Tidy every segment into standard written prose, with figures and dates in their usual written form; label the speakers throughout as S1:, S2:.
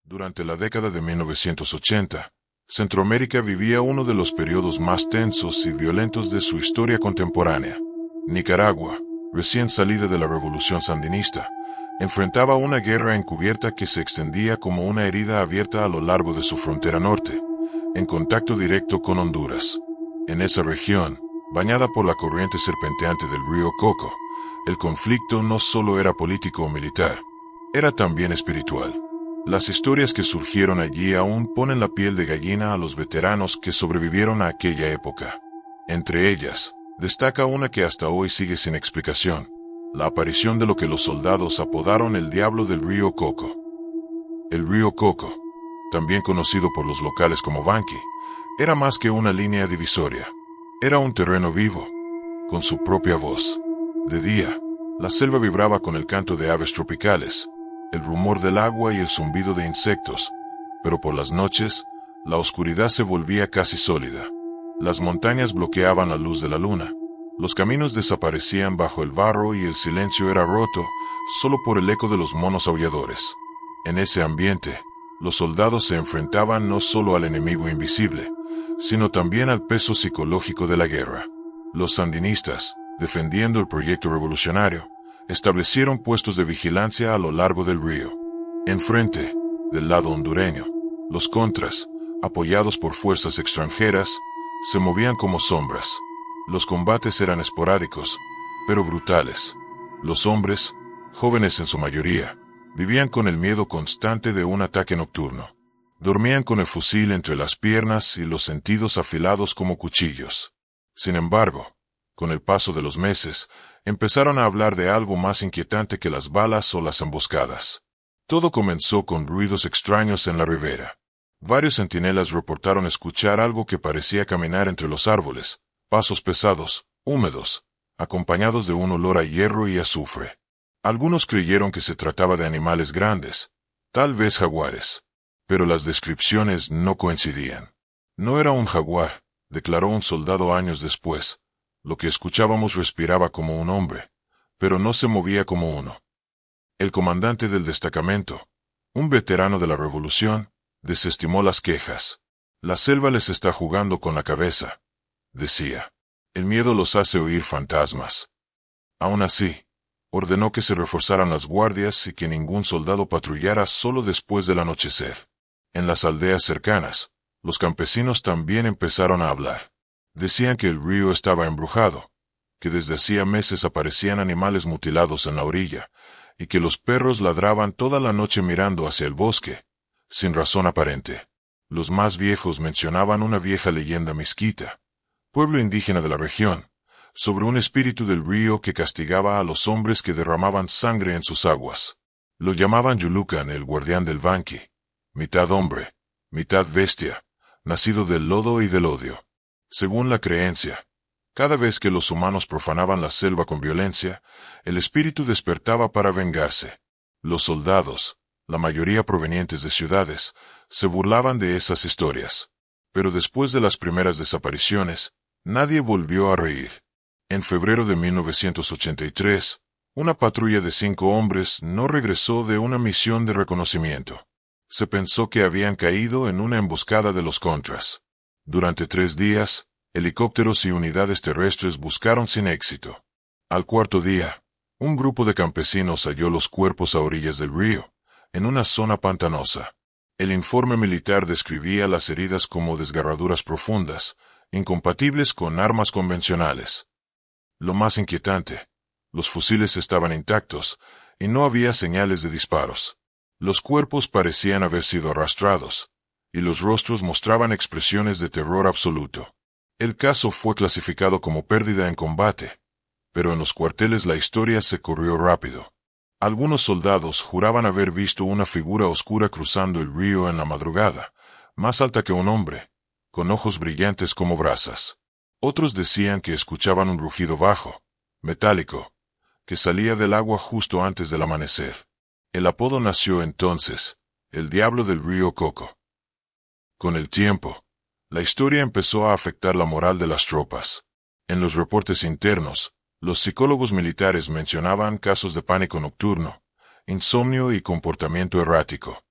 S1: Durante la década de 1980, Centroamérica vivía uno de los periodos más tensos y violentos de su historia contemporánea. Nicaragua, recién salida de la revolución sandinista, enfrentaba una guerra encubierta que se extendía como una herida abierta a lo largo de su frontera norte, en contacto directo con Honduras. En esa región, bañada por la corriente serpenteante del río Coco, el conflicto no solo era político o militar, era también espiritual. Las historias que surgieron allí aún ponen la piel de gallina a los veteranos que sobrevivieron a aquella época. Entre ellas, destaca una que hasta hoy sigue sin explicación: la aparición de lo que los soldados apodaron el Diablo del Río Coco. El río Coco, también conocido por los locales como Banqui, era más que una línea divisoria. Era un terreno vivo, con su propia voz. De día, la selva vibraba con el canto de aves tropicales, el rumor del agua y el zumbido de insectos, pero por las noches, la oscuridad se volvía casi sólida. Las montañas bloqueaban la luz de la luna, los caminos desaparecían bajo el barro y el silencio era roto solo por el eco de los monos aulladores. En ese ambiente, los soldados se enfrentaban no solo al enemigo invisible, sino también al peso psicológico de la guerra. Los sandinistas, defendiendo el proyecto revolucionario, establecieron puestos de vigilancia a lo largo del río. Enfrente, del lado hondureño, los contras, apoyados por fuerzas extranjeras, se movían como sombras. Los combates eran esporádicos, pero brutales. Los hombres, jóvenes en su mayoría, vivían con el miedo constante de un ataque nocturno. Dormían con el fusil entre las piernas y los sentidos afilados como cuchillos. Sin embargo, con el paso de los meses, empezaron a hablar de algo más inquietante que las balas o las emboscadas. Todo comenzó con ruidos extraños en la ribera. Varios centinelas reportaron escuchar algo que parecía caminar entre los árboles, pasos pesados, húmedos, acompañados de un olor a hierro y azufre. Algunos creyeron que se trataba de animales grandes, tal vez jaguares, pero las descripciones no coincidían. No era un jaguar, declaró un soldado años después. Lo que escuchábamos respiraba como un hombre, pero no se movía como uno. El comandante del destacamento, un veterano de la revolución, desestimó las quejas. La selva les está jugando con la cabeza, decía. El miedo los hace oír fantasmas. Aún así, ordenó que se reforzaran las guardias y que ningún soldado patrullara solo después del anochecer. En las aldeas cercanas, los campesinos también empezaron a hablar. Decían que el río estaba embrujado, que desde hacía meses aparecían animales mutilados en la orilla, y que los perros ladraban toda la noche mirando hacia el bosque, sin razón aparente. Los más viejos mencionaban una vieja leyenda mezquita, pueblo indígena de la región, sobre un espíritu del río que castigaba a los hombres que derramaban sangre en sus aguas. Lo llamaban Yulucan, el guardián del Banqui, mitad hombre, mitad bestia, nacido del lodo y del odio. Según la creencia, cada vez que los humanos profanaban la selva con violencia, el espíritu despertaba para vengarse. Los soldados, la mayoría provenientes de ciudades, se burlaban de esas historias. Pero después de las primeras desapariciones, nadie volvió a reír. En febrero de 1983, una patrulla de 5 hombres no regresó de una misión de reconocimiento. Se pensó que habían caído en una emboscada de los contras. Durante 3 días, helicópteros y unidades terrestres buscaron sin éxito. Al cuarto día, un grupo de campesinos halló los cuerpos a orillas del río, en una zona pantanosa. El informe militar describía las heridas como desgarraduras profundas, incompatibles con armas convencionales. Lo más inquietante, los fusiles estaban intactos, y no había señales de disparos. Los cuerpos parecían haber sido arrastrados, y los rostros mostraban expresiones de terror absoluto. El caso fue clasificado como pérdida en combate, pero en los cuarteles la historia se corrió rápido. Algunos soldados juraban haber visto una figura oscura cruzando el río en la madrugada, más alta que un hombre, con ojos brillantes como brasas. Otros decían que escuchaban un rugido bajo, metálico, que salía del agua justo antes del amanecer. El apodo nació entonces, el Diablo del Río Coco. Con el tiempo, la historia empezó a afectar la moral de las tropas. En los reportes internos, los psicólogos militares mencionaban casos de pánico nocturno, insomnio y comportamiento errático.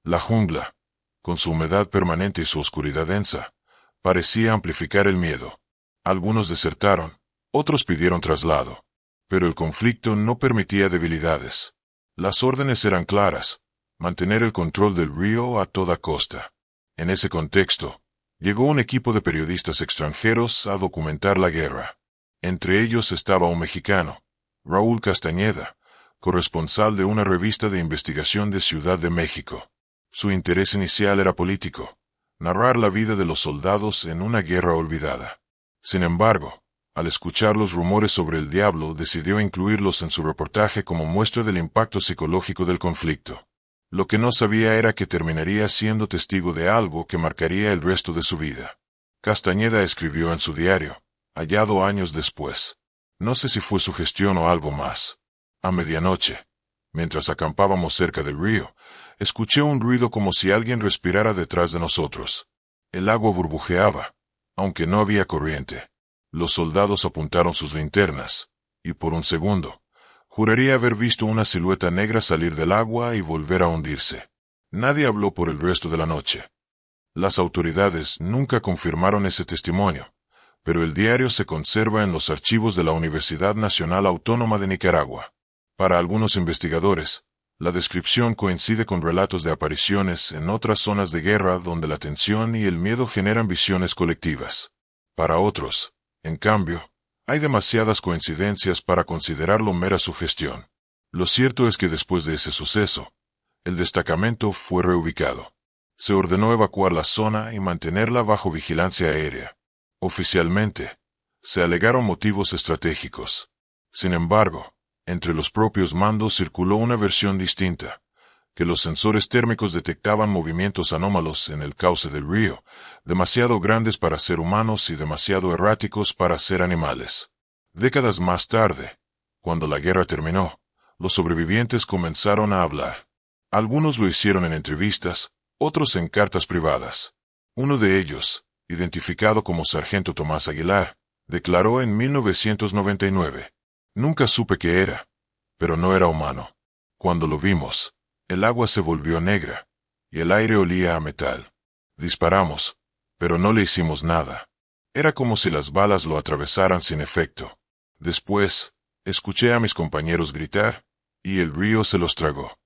S1: La jungla, con su humedad permanente y su oscuridad densa, parecía amplificar el miedo. Algunos desertaron, otros pidieron traslado. Pero el conflicto no permitía debilidades. Las órdenes eran claras: mantener el control del río a toda costa. En ese contexto, llegó un equipo de periodistas extranjeros a documentar la guerra. Entre ellos estaba un mexicano, Raúl Castañeda, corresponsal de una revista de investigación de Ciudad de México. Su interés inicial era político: narrar la vida de los soldados en una guerra olvidada. Sin embargo, al escuchar los rumores sobre el diablo, decidió incluirlos en su reportaje como muestra del impacto psicológico del conflicto. Lo que no sabía era que terminaría siendo testigo de algo que marcaría el resto de su vida. Castañeda escribió en su diario, hallado años después: no sé si fue sugestión o algo más. A medianoche, mientras acampábamos cerca del río, escuché un ruido como si alguien respirara detrás de nosotros. El agua burbujeaba, aunque no había corriente. Los soldados apuntaron sus linternas, y por un segundo, juraría haber visto una silueta negra salir del agua y volver a hundirse. Nadie habló por el resto de la noche. Las autoridades nunca confirmaron ese testimonio, pero el diario se conserva en los archivos de la Universidad Nacional Autónoma de Nicaragua. Para algunos investigadores, la descripción coincide con relatos de apariciones en otras zonas de guerra donde la tensión y el miedo generan visiones colectivas. Para otros, en cambio, hay demasiadas coincidencias para considerarlo mera sugestión. Lo cierto es que después de ese suceso, el destacamento fue reubicado. Se ordenó evacuar la zona y mantenerla bajo vigilancia aérea. Oficialmente, se alegaron motivos estratégicos. Sin embargo, entre los propios mandos circuló una versión distinta: que los sensores térmicos detectaban movimientos anómalos en el cauce del río, demasiado grandes para ser humanos y demasiado erráticos para ser animales. Décadas más tarde, cuando la guerra terminó, los sobrevivientes comenzaron a hablar. Algunos lo hicieron en entrevistas, otros en cartas privadas. Uno de ellos, identificado como Sargento Tomás Aguilar, declaró en 1999: nunca supe qué era, pero no era humano. Cuando lo vimos, el agua se volvió negra, y el aire olía a metal. Disparamos, pero no le hicimos nada. Era como si las balas lo atravesaran sin efecto. Después, escuché a mis compañeros gritar, y el río se los tragó.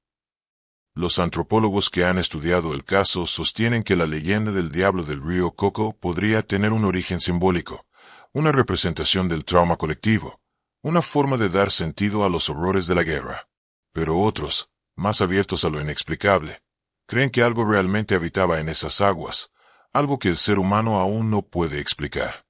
S1: Los antropólogos que han estudiado el caso sostienen que la leyenda del diablo del río Coco podría tener un origen simbólico, una representación del trauma colectivo, una forma de dar sentido a los horrores de la guerra. Pero otros, más abiertos a lo inexplicable, creen que algo realmente habitaba en esas aguas, algo que el ser humano aún no puede explicar.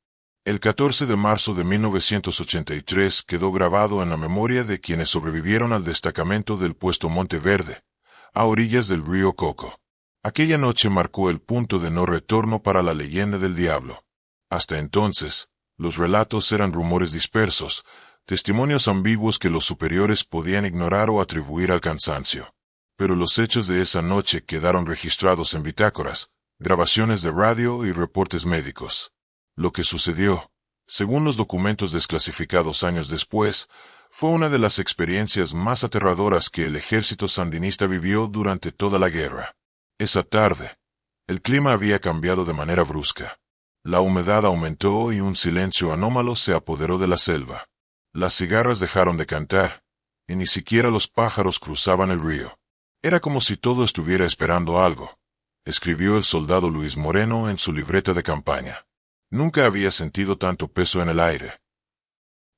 S1: El 14 de marzo de 1983 quedó grabado en la memoria de quienes sobrevivieron al destacamento del puesto Monte Verde, a orillas del río Coco. Aquella noche marcó el punto de no retorno para la leyenda del diablo. Hasta entonces, los relatos eran rumores dispersos, testimonios ambiguos que los superiores podían ignorar o atribuir al cansancio. Pero los hechos de esa noche quedaron registrados en bitácoras, grabaciones de radio y reportes médicos. Lo que sucedió, según los documentos desclasificados años después, fue una de las experiencias más aterradoras que el ejército sandinista vivió durante toda la guerra. Esa tarde, el clima había cambiado de manera brusca. La humedad aumentó y un silencio anómalo se apoderó de la selva. Las cigarras dejaron de cantar, y ni siquiera los pájaros cruzaban el río. Era como si todo estuviera esperando algo, escribió el soldado Luis Moreno en su libreta de campaña. Nunca había sentido tanto peso en el aire.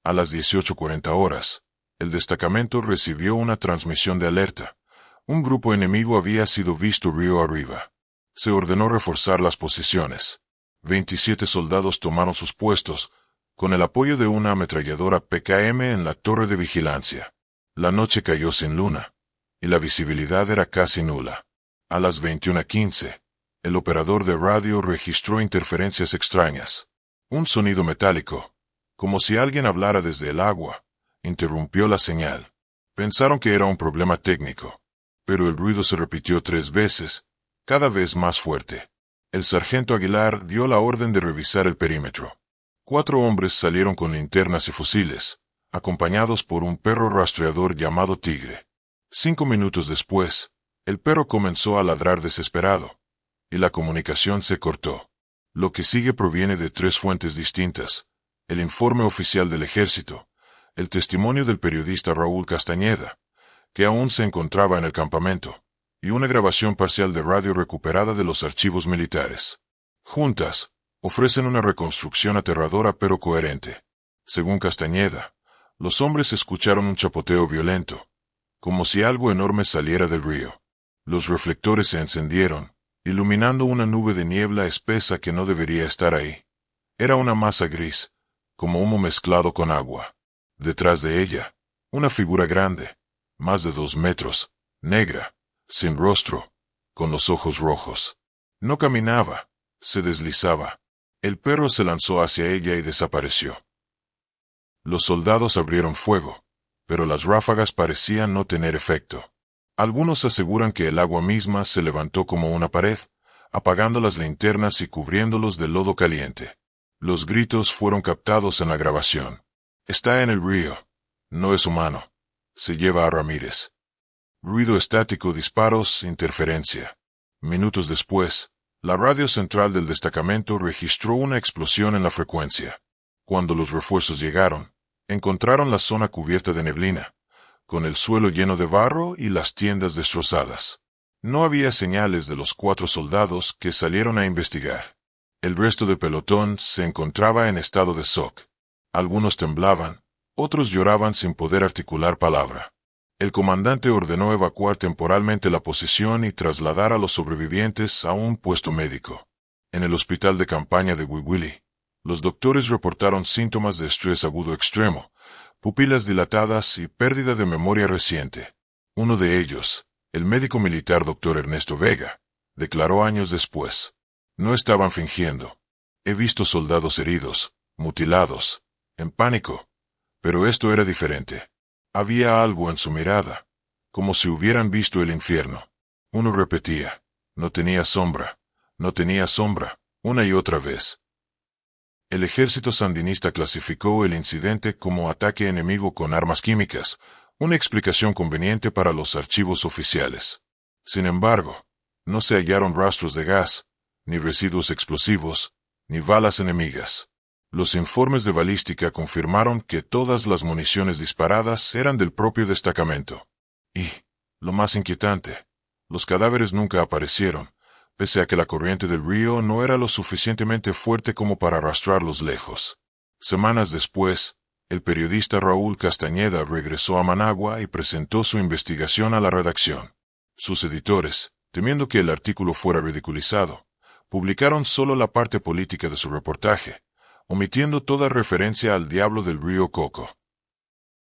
S1: A las 18:40 horas, el destacamento recibió una transmisión de alerta. Un grupo enemigo había sido visto río arriba. Se ordenó reforzar las posiciones. 27 soldados tomaron sus puestos, con el apoyo de una ametralladora PKM en la torre de vigilancia. La noche cayó sin luna, y la visibilidad era casi nula. A las 21:15, el operador de radio registró interferencias extrañas. Un sonido metálico, como si alguien hablara desde el agua, interrumpió la señal. Pensaron que era un problema técnico, pero el ruido se repitió 3 veces, cada vez más fuerte. El sargento Aguilar dio la orden de revisar el perímetro. 4 hombres salieron con linternas y fusiles, acompañados por un perro rastreador llamado Tigre. 5 minutos después, El perro comenzó a ladrar desesperado, y la comunicación se cortó. Lo que sigue proviene de 3 fuentes distintas: el informe oficial del ejército, el testimonio del periodista Raúl Castañeda, que aún se encontraba en el campamento, y una grabación parcial de radio recuperada de los archivos militares. Juntas, ofrecen una reconstrucción aterradora pero coherente. Según Castañeda, los hombres escucharon un chapoteo violento, como si algo enorme saliera del río. Los reflectores se encendieron, iluminando una nube de niebla espesa que no debería estar ahí. Era una masa gris, como humo mezclado con agua. Detrás de ella, una figura grande, más de 2 metros, negra, sin rostro, con los ojos rojos. No caminaba, se deslizaba. El perro se lanzó hacia ella y desapareció. Los soldados abrieron fuego, pero las ráfagas parecían no tener efecto. Algunos aseguran que el agua misma se levantó como una pared, apagando las linternas y cubriéndolos de lodo caliente. Los gritos fueron captados en la grabación. Está en el río. No es humano. Se lleva a Ramírez. Ruido estático, disparos, interferencia. Minutos después, la radio central del destacamento registró una explosión en la frecuencia. Cuando los refuerzos llegaron, encontraron la zona cubierta de neblina, con el suelo lleno de barro y las tiendas destrozadas. No había señales de los 4 soldados que salieron a investigar. El resto del pelotón se encontraba en estado de shock. Algunos temblaban, otros lloraban sin poder articular palabra. El comandante ordenó evacuar temporalmente la posición y trasladar a los sobrevivientes a un puesto médico. En el hospital de campaña de Huihuili, los doctores reportaron síntomas de estrés agudo extremo, pupilas dilatadas y pérdida de memoria reciente. Uno de ellos, el médico militar Dr. Ernesto Vega, declaró años después: no estaban fingiendo. He visto soldados heridos, mutilados, en pánico, pero esto era diferente. Había algo en su mirada, como si hubieran visto el infierno. Uno repetía: no tenía sombra, una y otra vez. El ejército sandinista clasificó el incidente como ataque enemigo con armas químicas, una explicación conveniente para los archivos oficiales. Sin embargo, no se hallaron rastros de gas, ni residuos explosivos, ni balas enemigas. Los informes de balística confirmaron que todas las municiones disparadas eran del propio destacamento. Y, lo más inquietante, los cadáveres nunca aparecieron, pese a que la corriente del río no era lo suficientemente fuerte como para arrastrarlos lejos. Semanas después, el periodista Raúl Castañeda regresó a Managua y presentó su investigación a la redacción. Sus editores, temiendo que el artículo fuera ridiculizado, publicaron solo la parte política de su reportaje, omitiendo toda referencia al diablo del río Coco.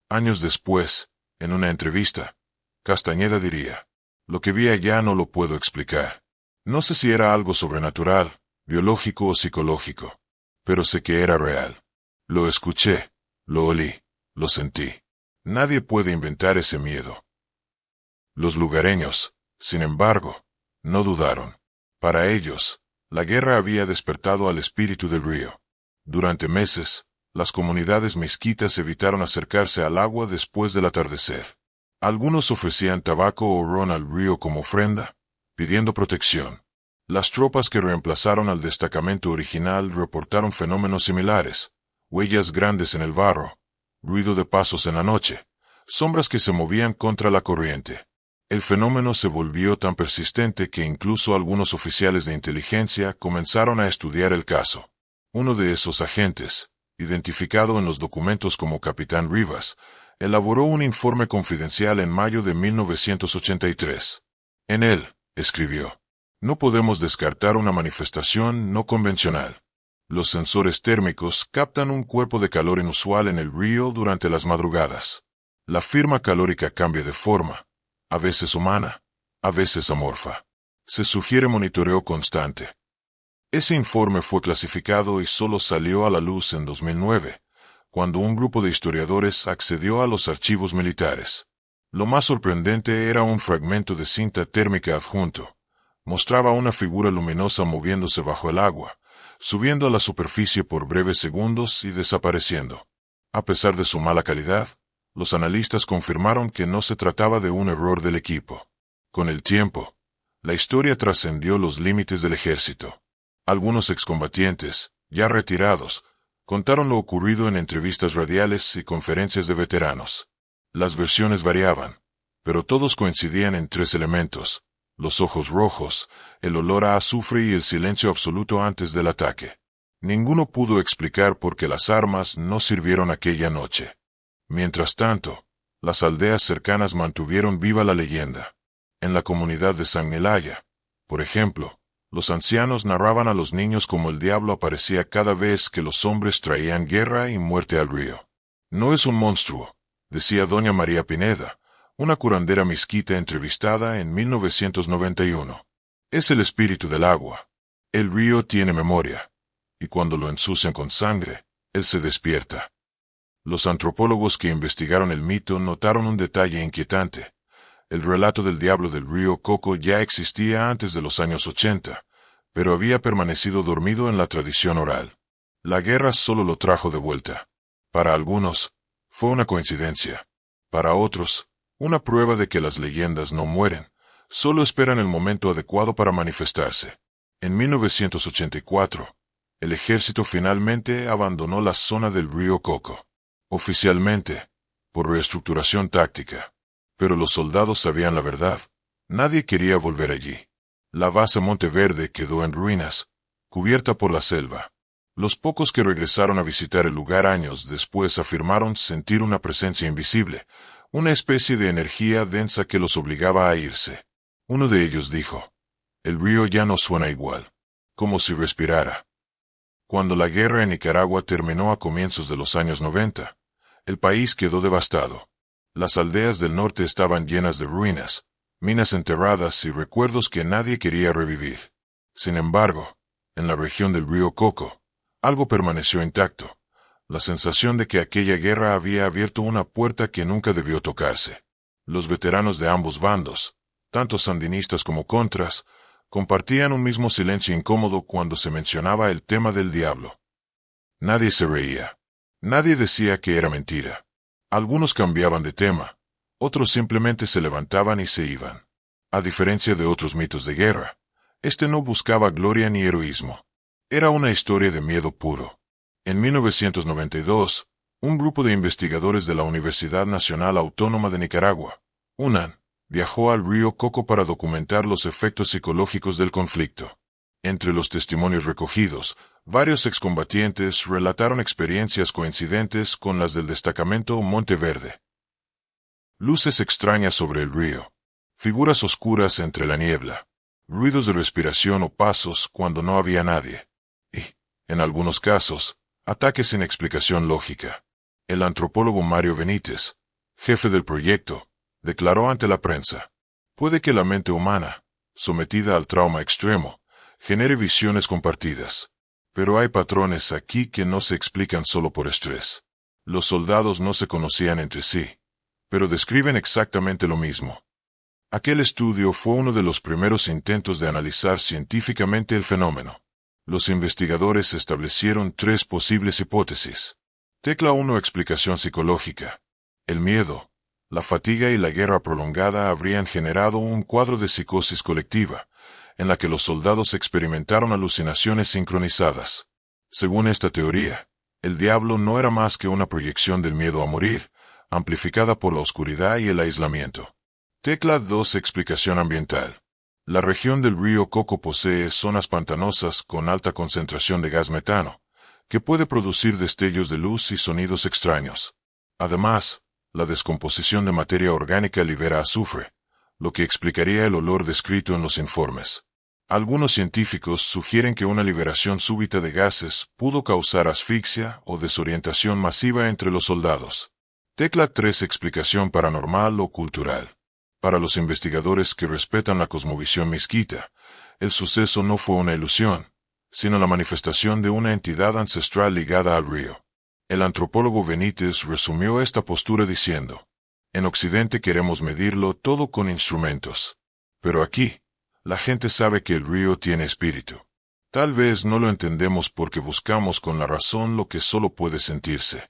S1: Años después, en una entrevista, Castañeda diría: lo que vi allá no lo puedo explicar. No sé si era algo sobrenatural, biológico o psicológico, pero sé que era real. Lo escuché, lo olí, lo sentí. Nadie puede inventar ese miedo. Los lugareños, sin embargo, no dudaron. Para ellos, la guerra había despertado al espíritu del río. Durante meses, las comunidades mezquitas evitaron acercarse al agua después del atardecer. Algunos ofrecían tabaco o ron al río como ofrenda, pidiendo protección. Las tropas que reemplazaron al destacamento original reportaron fenómenos similares: huellas grandes en el barro, ruido de pasos en la noche, sombras que se movían contra la corriente. El fenómeno se volvió tan persistente que incluso algunos oficiales de inteligencia comenzaron a estudiar el caso. Uno de esos agentes, identificado en los documentos como Capitán Rivas, elaboró un informe confidencial en mayo de 1983. En él, escribió: no podemos descartar una manifestación no convencional. Los sensores térmicos captan un cuerpo de calor inusual en el río durante las madrugadas. La firma calórica cambia de forma, a veces humana, a veces amorfa. Se sugiere monitoreo constante. Ese informe fue clasificado y solo salió a la luz en 2009, cuando un grupo de historiadores accedió a los archivos militares. Lo más sorprendente era un fragmento de cinta térmica adjunto. Mostraba una figura luminosa moviéndose bajo el agua, subiendo a la superficie por breves segundos y desapareciendo. A pesar de su mala calidad, los analistas confirmaron que no se trataba de un error del equipo. Con el tiempo, la historia trascendió los límites del ejército. Algunos excombatientes, ya retirados, contaron lo ocurrido en entrevistas radiales y conferencias de veteranos. Las versiones variaban, pero todos coincidían en tres elementos: los ojos rojos, el olor a azufre y el silencio absoluto antes del ataque. Ninguno pudo explicar por qué las armas no sirvieron aquella noche. Mientras tanto, las aldeas cercanas mantuvieron viva la leyenda. En la comunidad de San Melaya, por ejemplo, los ancianos narraban a los niños cómo el diablo aparecía cada vez que los hombres traían guerra y muerte al río. No es un monstruo, decía doña María Pineda, una curandera misquita entrevistada en 1991. Es el espíritu del agua. El río tiene memoria, y cuando lo ensucian con sangre, él se despierta. Los antropólogos que investigaron el mito notaron un detalle inquietante. El relato del diablo del río Coco ya existía antes de los años 80, pero había permanecido dormido en la tradición oral. La guerra solo lo trajo de vuelta. Para algunos, fue una coincidencia. Para otros, una prueba de que las leyendas no mueren, solo esperan el momento adecuado para manifestarse. En 1984, el ejército finalmente abandonó la zona del río Coco. Oficialmente, por reestructuración táctica. Pero los soldados sabían la verdad. Nadie quería volver allí. La base Monteverde quedó en ruinas, cubierta por la selva. Los pocos que regresaron a visitar el lugar años después afirmaron sentir una presencia invisible, una especie de energía densa que los obligaba a irse. Uno de ellos dijo: "El río ya no suena igual", como si respirara. Cuando la guerra en Nicaragua terminó a comienzos de los años 90, el país quedó devastado. Las aldeas del norte estaban llenas de ruinas, minas enterradas y recuerdos que nadie quería revivir. Sin embargo, en la región del río Coco, algo permaneció intacto: la sensación de que aquella guerra había abierto una puerta que nunca debió tocarse. Los veteranos de ambos bandos, tanto sandinistas como contras, compartían un mismo silencio incómodo cuando se mencionaba el tema del diablo. Nadie se reía. Nadie decía que era mentira. Algunos cambiaban de tema, otros simplemente se levantaban y se iban. A diferencia de otros mitos de guerra, este no buscaba gloria ni heroísmo. Era una historia de miedo puro. En 1992, un grupo de investigadores de la Universidad Nacional Autónoma de Nicaragua, UNAN, viajó al río Coco para documentar los efectos psicológicos del conflicto. Entre los testimonios recogidos, varios excombatientes relataron experiencias coincidentes con las del destacamento Monteverde. Luces extrañas sobre el río, figuras oscuras entre la niebla, ruidos de respiración o pasos cuando no había nadie, y, en algunos casos, ataques sin explicación lógica. El antropólogo Mario Benítez, jefe del proyecto, declaró ante la prensa: "Puede que la mente humana, sometida al trauma extremo, genere visiones compartidas. Pero hay patrones aquí que no se explican solo por estrés. Los soldados no se conocían entre sí, pero describen exactamente lo mismo". Aquel estudio fue uno de los primeros intentos de analizar científicamente el fenómeno. Los investigadores establecieron tres posibles hipótesis. Tecla 1: explicación psicológica. El miedo, la fatiga y la guerra prolongada habrían generado un cuadro de psicosis colectiva, en la que los soldados experimentaron alucinaciones sincronizadas. Según esta teoría, el diablo no era más que una proyección del miedo a morir, amplificada por la oscuridad y el aislamiento. Tecla 2: explicación ambiental. La región del río Coco posee zonas pantanosas con alta concentración de gas metano, que puede producir destellos de luz y sonidos extraños. Además, la descomposición de materia orgánica libera azufre, lo que explicaría el olor descrito en los informes. Algunos científicos sugieren que una liberación súbita de gases pudo causar asfixia o desorientación masiva entre los soldados. Tecla 3: explicación paranormal o cultural. Para los investigadores que respetan la cosmovisión misquita, el suceso no fue una ilusión, sino la manifestación de una entidad ancestral ligada al río. El antropólogo Benítez resumió esta postura diciendo: "En Occidente queremos medirlo todo con instrumentos. Pero aquí, la gente sabe que el río tiene espíritu. Tal vez no lo entendemos porque buscamos con la razón lo que solo puede sentirse".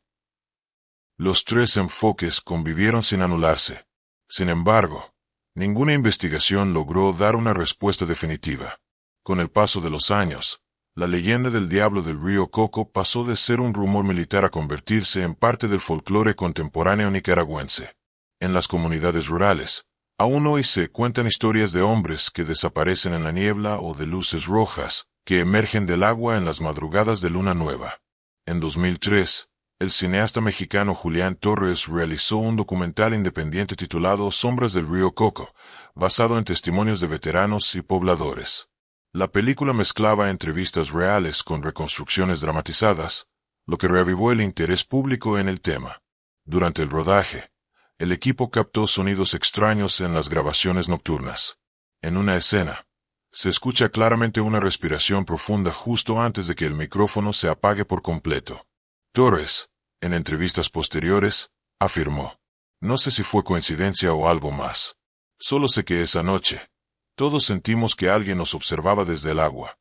S1: Los tres enfoques convivieron sin anularse. Sin embargo, Ninguna investigación logró dar una respuesta definitiva. Con el paso de los años, la leyenda del diablo del río Coco pasó de ser un rumor militar a convertirse en parte del folclore contemporáneo nicaragüense. En las comunidades rurales, aún hoy se cuentan historias de hombres que desaparecen en la niebla o de luces rojas que emergen del agua en las madrugadas de luna nueva. En 2003, el cineasta mexicano Julián Torres realizó un documental independiente titulado Sombras del río Coco, basado en testimonios de veteranos y pobladores. La película mezclaba entrevistas reales con reconstrucciones dramatizadas, lo que reavivó el interés público en el tema. Durante el rodaje, el equipo captó sonidos extraños en las grabaciones nocturnas. En una escena, se escucha claramente una respiración profunda justo antes de que el micrófono se apague por completo. Torres, en entrevistas posteriores, afirmó: "No sé si fue coincidencia o algo más. Solo sé que esa noche, todos sentimos que alguien nos observaba desde el agua".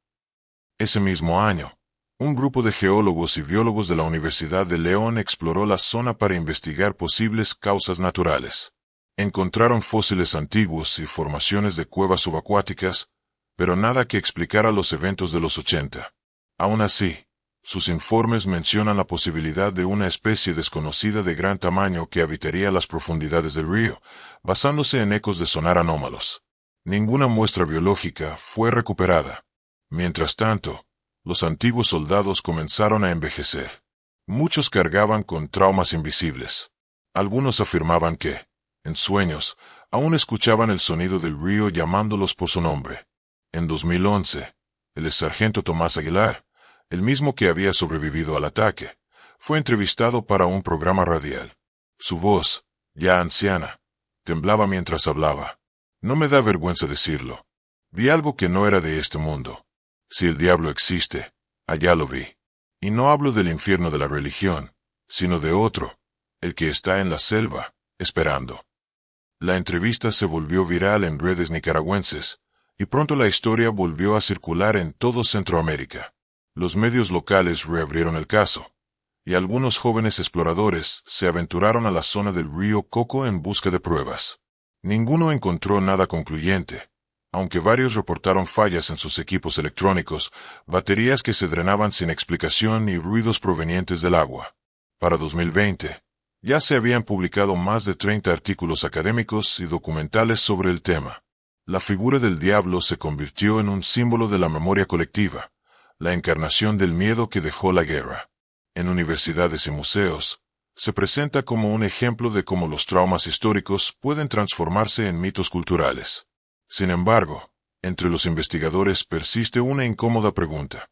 S1: Ese mismo año, un grupo de geólogos y biólogos de la Universidad de León exploró la zona para investigar posibles causas naturales. Encontraron fósiles antiguos y formaciones de cuevas subacuáticas, pero nada que explicara los eventos de los 80. Aún así, sus informes mencionan la posibilidad de una especie desconocida de gran tamaño que habitaría las profundidades del río, basándose en ecos de sonar anómalos. Ninguna muestra biológica fue recuperada. Mientras tanto, los antiguos soldados comenzaron a envejecer. Muchos cargaban con traumas invisibles. Algunos afirmaban que, en sueños, aún escuchaban el sonido del río llamándolos por su nombre. En 2011, el sargento Tomás Aguilar, el mismo que había sobrevivido al ataque, fue entrevistado para un programa radial. Su voz, ya anciana, temblaba mientras hablaba. "No me da vergüenza decirlo. Vi algo que no era de este mundo. Si el diablo existe, allá lo vi. Y no hablo del infierno de la religión, sino de otro, el que está en la selva, esperando". La entrevista se volvió viral en redes nicaragüenses, y pronto la historia volvió a circular en todo Centroamérica. Los medios locales reabrieron el caso, y algunos jóvenes exploradores se aventuraron a la zona del río Coco en busca de pruebas. Ninguno encontró nada concluyente, aunque varios reportaron fallas en sus equipos electrónicos, baterías que se drenaban sin explicación y ruidos provenientes del agua. Para 2020, ya se habían publicado más de 30 artículos académicos y documentales sobre el tema. La figura del diablo se convirtió en un símbolo de la memoria colectiva, la encarnación del miedo que dejó la guerra. En universidades y museos, se presenta como un ejemplo de cómo los traumas históricos pueden transformarse en mitos culturales. Sin embargo, entre los investigadores persiste una incómoda pregunta.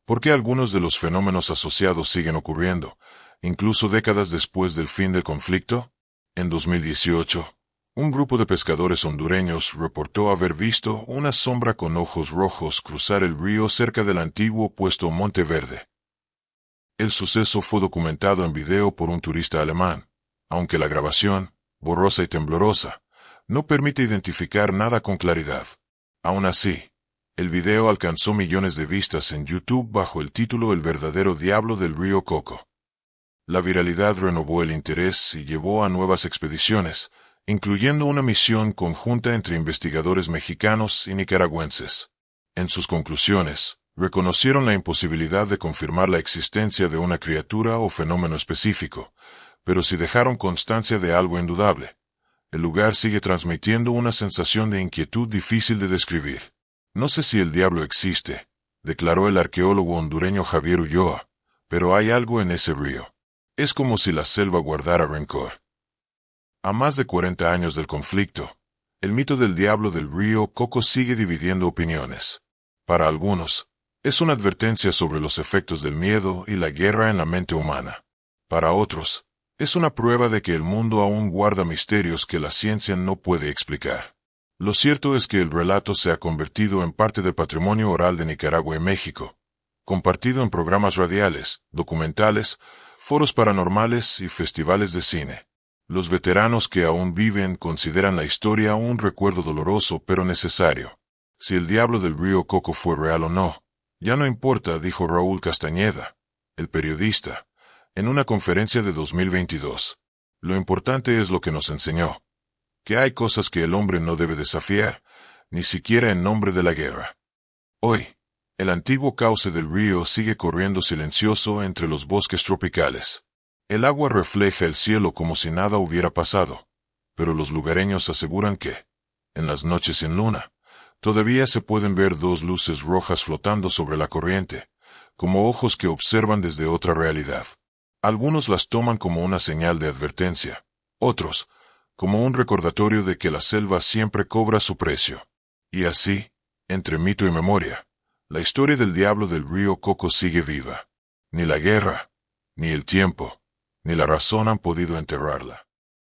S1: ¿Por qué algunos de los fenómenos asociados siguen ocurriendo, incluso décadas después del fin del conflicto? En 2018, un grupo de pescadores hondureños reportó haber visto una sombra con ojos rojos cruzar el río cerca del antiguo puesto Monte Verde. El suceso fue documentado en video por un turista alemán, aunque la grabación, borrosa y temblorosa, no permite identificar nada con claridad. Aún así, el video alcanzó millones de vistas en YouTube bajo el título El verdadero diablo del río Coco. La viralidad renovó el interés y llevó a nuevas expediciones, incluyendo una misión conjunta entre investigadores mexicanos y nicaragüenses. En sus conclusiones, reconocieron la imposibilidad de confirmar la existencia de una criatura o fenómeno específico, pero sí dejaron constancia de algo indudable. El lugar sigue transmitiendo una sensación de inquietud difícil de describir. "No sé si el diablo existe", declaró el arqueólogo hondureño Javier Ulloa, "pero hay algo en ese río. Es como si la selva guardara rencor". A más de 40 años del conflicto, el mito del diablo del río Coco sigue dividiendo opiniones. Para algunos, es una advertencia sobre los efectos del miedo y la guerra en la mente humana. Para otros, es una prueba de que el mundo aún guarda misterios que la ciencia no puede explicar. Lo cierto es que el relato se ha convertido en parte del patrimonio oral de Nicaragua y México, compartido en programas radiales, documentales, foros paranormales y festivales de cine. Los veteranos que aún viven consideran la historia un recuerdo doloroso pero necesario. Si el diablo del río Coco fue real o no, ya no importa, dijo Raúl Castañeda, el periodista, en una conferencia de 2022. Lo importante es lo que nos enseñó. que hay cosas que el hombre no debe desafiar, ni siquiera en nombre de la guerra. Hoy, el antiguo cauce del río sigue corriendo silencioso entre los bosques tropicales. El agua refleja el cielo como si nada hubiera pasado, pero los lugareños aseguran que, en las noches sin luna, todavía se pueden ver dos luces rojas flotando sobre la corriente, como ojos que observan desde otra realidad. Algunos las toman como una señal de advertencia, otros, como un recordatorio de que la selva siempre cobra su precio. Y así, entre mito y memoria, la historia del diablo del río Coco sigue viva. Ni la guerra, ni el tiempo, ni la razón han podido enterrarla.